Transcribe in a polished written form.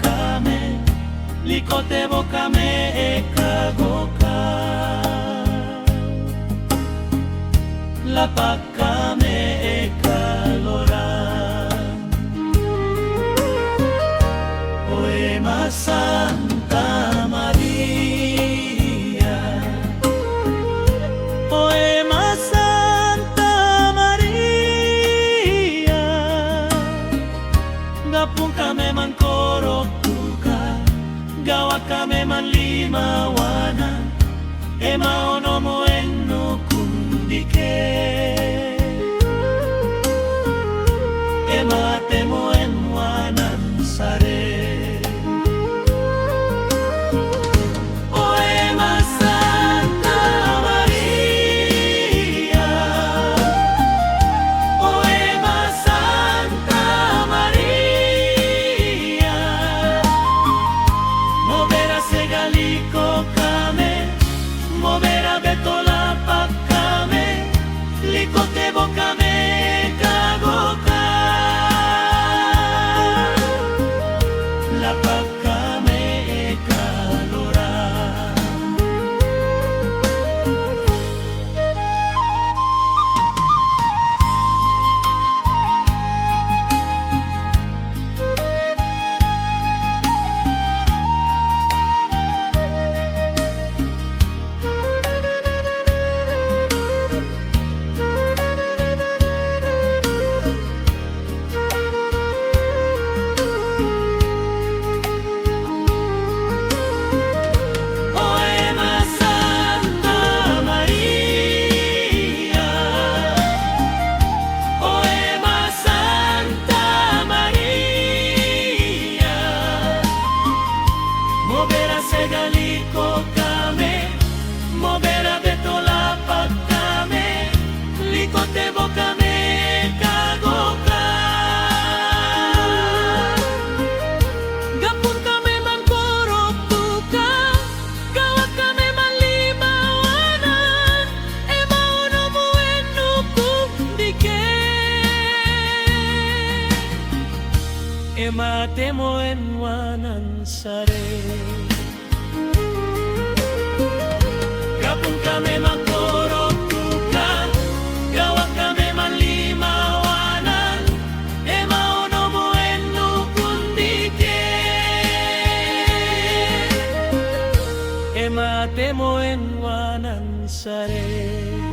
kame, likote bo kame ekagoka. Lapak kame ekalora. Poema Santa Maria, poema Santa Maria, gapung kame man korok tuka, gawa kame man limawana, maono mo enno kundike, mate mo enwanan sare. Movera betola pakame, likote bokame kagoka. La pakame kalora. Segaliko kame, movera betola pakame, likote bokame kagoka. Gapun kame man korok tuka, gawa kame man limawanan, maono mo enno kundike, mate mo enwanan sare. Gapun kame magkorok tuka, gawa kame man limawanan, maono mo enno kundike, mate mo enwanan sare.